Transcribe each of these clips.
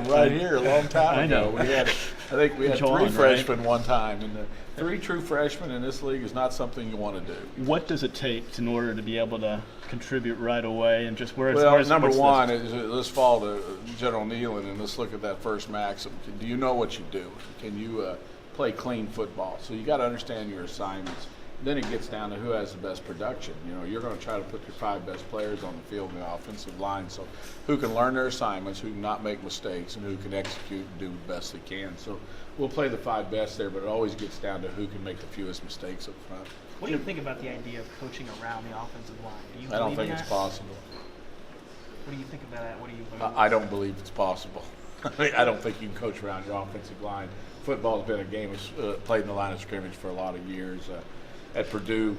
right here a long time ago. I know. I think we had John, three freshmen one time, and the three true freshmen in this league is not something you want to do. What does it take in order to be able to contribute right away, and just where's number one is let's fall to General Nealon and let's look at that first maxim. Do you know what you do? Can you play clean football? So you got to understand your assignments. Then it gets down to who has the best production. You know, you're going to try to put your 5 best players on the field in the offensive line. So who can learn their assignments, who can not make mistakes, and who can execute and do the best they can. So we'll play the 5 best there, but it always gets down to who can make the fewest mistakes up front. What do you think about the idea of coaching around the offensive line? Do you I don't believe think in it's that? possible. What do you think about that? What do you believe? I don't believe it's possible. I don't think you can coach around your offensive line. Football's been a game played in the line of scrimmage for a lot of years. At Purdue,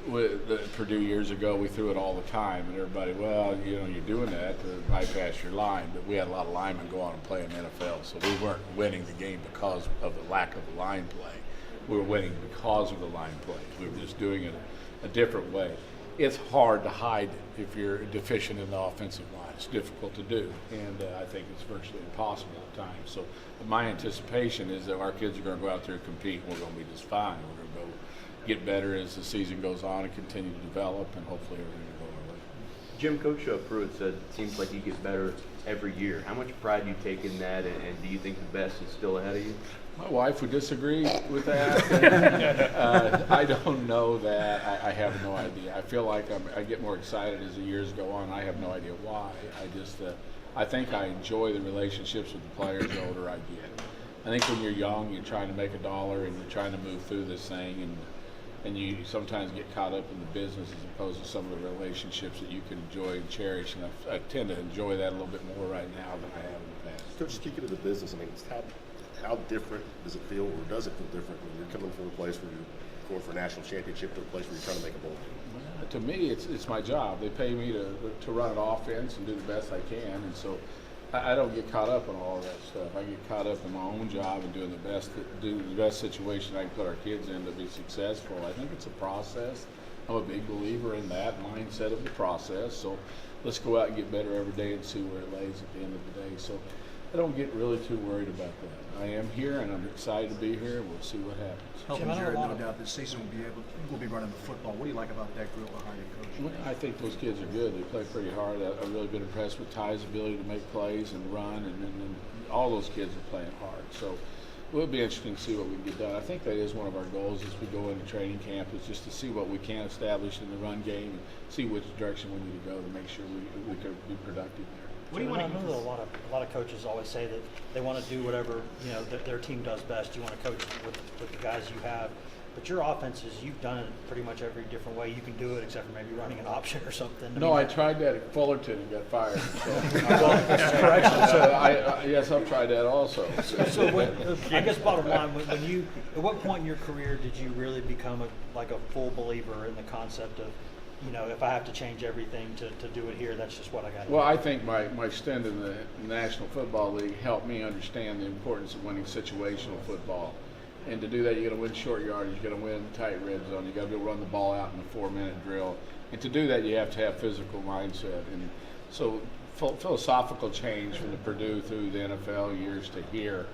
years ago, we threw it all the time, and everybody, well, you know, you're doing that to bypass your line. But we had a lot of linemen go on and play in the NFL, so we weren't winning the game because of the lack of the line play. We were winning because of the line play. We were just doing it a different way. It's hard to hide if you're deficient in the offensive line. It's difficult to do, and I think it's virtually impossible at times. So my anticipation is that our kids are going to go out there and compete, and we're going to be just fine. We're going to go get better as the season goes on and continue to develop, and hopefully everything will go our way. Jim, Coach Pruitt said it seems like you get better every year. How much pride do you take in that, and do you think the best is still ahead of you? My wife would disagree with that. I don't know that. I have no idea. I feel like I get more excited as the years go on. I have no idea why. I think I enjoy the relationships with the players the older I get. I think when you're young, you're trying to make $1 and you're trying to move through this thing, and you sometimes get caught up in the business as opposed to some of the relationships that you can enjoy and cherish. And I tend to enjoy that a little bit more right now than I have in the past. Coach, speaking of the business, I mean, how different does it feel, or does it feel different when you're coming from a place where you're going for a national championship to a place where you're trying to make a bowl game? To me, it's my job. They pay me to run an offense and do the best I can, and so I don't get caught up in all of that stuff. I get caught up in my own job and doing the best situation I can put our kids in to be successful. I think it's a process. I'm a big believer in that mindset of the process. So let's go out and get better every day and see where it lays at the end of the day. So I don't get really too worried about that. I am here and I'm excited to be here. We'll see what happens. Jim, Jared, no doubt this season we'll be running the football. What do you like about that group behind you, Coach? I think those kids are good. They play pretty hard. I've really been impressed with Ty's ability to make plays and run, and all those kids are playing hard. So it would be interesting to see what we can get done. I think that is one of our goals as we go into training camp, is just to see what we can establish in the run game and see which direction we need to go to make sure we can be productive there. What do you want to I know a lot of coaches always say that they want to do whatever their team does best. You want to coach with the guys you have, but your offenses, you've done it pretty much every different way you can do it, except for maybe running an option or something. No, I tried that at Fullerton and got fired. So. Yes, I've tried that also. I guess bottom line, at what point in your career did you really become a full believer in the concept of, if I have to change everything to do it here, that's just what I got to do? Well, I think my stint in the National Football League helped me understand the importance of winning situational football. And to do that, you got to win short yardage, you got to win tight red zone, you got to be able to run the ball out in a 4-minute drill. And to do that, you have to have physical mindset. And so philosophical change from the Purdue through the NFL years to here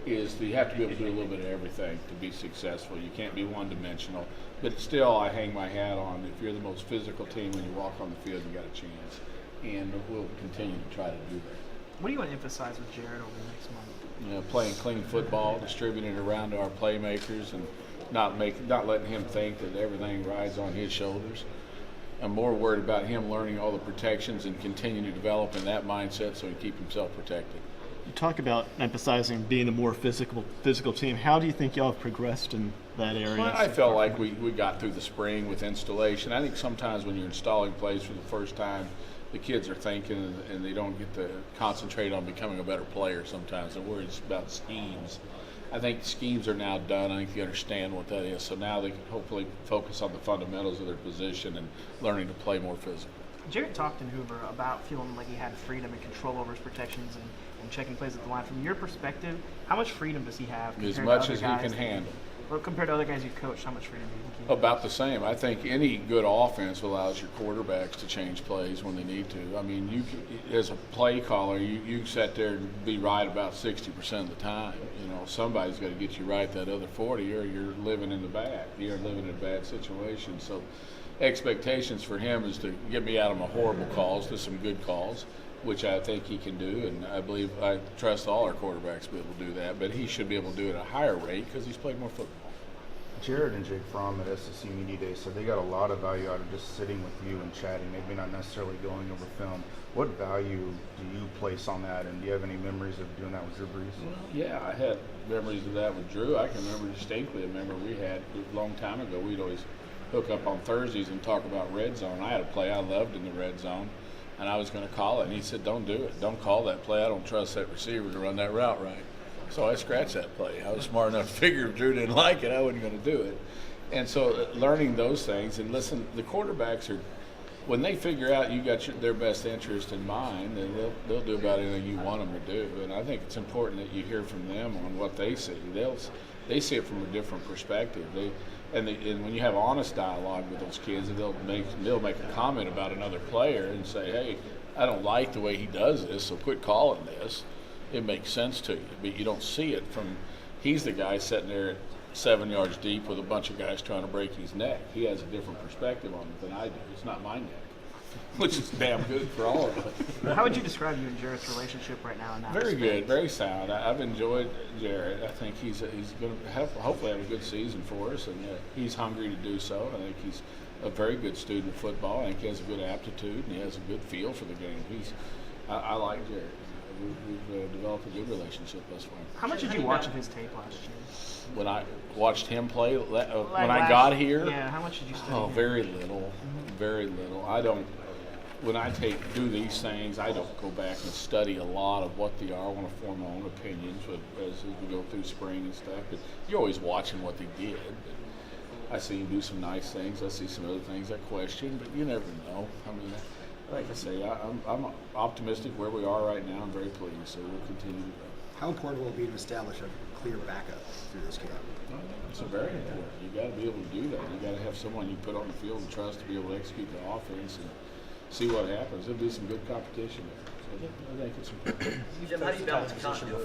is that you have to be able to do a little bit of everything to be successful. You can't be one-dimensional. But still, I hang my hat on, if you're the most physical team when you walk on the field, you got a chance. And we'll continue to try to do that. What do you want to emphasize with Jared over the next month? Playing clean football, distributing it around to our playmakers, and not letting him think that everything rides on his shoulders. I'm more worried about him learning all the protections and continuing to develop in that mindset so he can keep himself protected. You talk about emphasizing being a more physical team. How do you think y'all have progressed in that area? Well, I felt like we got through the spring with installation. I think sometimes when you're installing plays for the first time, the kids are thinking and they don't get to concentrate on becoming a better player sometimes. They're worried about schemes. I think schemes are now done. I think you understand what that is. So now they can hopefully focus on the fundamentals of their position and learning to play more physical. Jared talked in Hoover about feeling like he had freedom and control over his protections and checking plays at the line. From your perspective, how much freedom does he have? As much as he can handle. Well, compared to other guys you've coached, how much freedom do you think you have? About the same. I think any good offense allows your quarterbacks to change plays when they need to. I mean, as a play caller, you sit there and be right about 60% of the time. You know, somebody's got to get you right that other 40, or you're living in the bad. You're living in a bad situation. So, expectations for him is to get me out of my horrible calls to some good calls, which I think he can do, and I trust all our quarterbacks to be able to do that. But he should be able to do it at a higher rate because he's played more football. Jared and Jake Fromm at SEC Media Day said they got a lot of value out of just sitting with you and chatting, maybe not necessarily going over film. What value do you place on that, and do you have any memories of doing that with Drew Brees? Well, yeah, I had memories of that with Drew. I can remember distinctly we had a long time ago. We'd always hook up on Thursdays and talk about red zone. I had a play I loved in the red zone, and I was going to call it. And he said, don't do it. Don't call that play. I don't trust that receiver to run that route right. So I scratched that play. I was smart enough to figure if Drew didn't like it, I wasn't going to do it. And so learning those things, and listen, the quarterbacks are, when they figure out you got their best interest in mind, then they'll do about anything you want them to do. And I think it's important that you hear from them on what they see. They see it from a different perspective. And when you have honest dialogue with those kids, they'll make a comment about another player and say, hey, I don't like the way he does this, so quit calling this. It makes sense to you, but you don't see it from. He's the guy sitting there at 7 yards deep with a bunch of guys trying to break his neck. He has a different perspective on it than I do. It's not my neck, which is damn good for all of us. How would you describe you and Jarrett's relationship right now? In that Very respect? good, very sound. I've enjoyed Jarrett. I think he's going to hopefully have a good season for us, and he's hungry to do so. I think he's a very good student of football. I think he has a good aptitude, and he has a good feel for the game. I like Jarrett. We've developed a good relationship thus far. How much did you watch of his tape last year? When I watched him play, when I last- got here, Yeah, how much did you study? oh, him? very little, very little. I don't. When I do these things, I don't go back and study a lot of what they are. I want to form my own opinions as we go through spring and stuff. But you're always watching what they did. But I see him do some nice things. I see some other things I question, but you never know. I mean, like I say, I'm optimistic where we are right now. I'm very pleased, so we'll continue to go. How important will it be to establish a clear backup through this camp? It's very important. You got to be able to do that. You got to have someone you put on the field and trust to be able to execute the offense and see what happens. There'll be some good competition there. So I think it's important. Jim, how do you balance continuity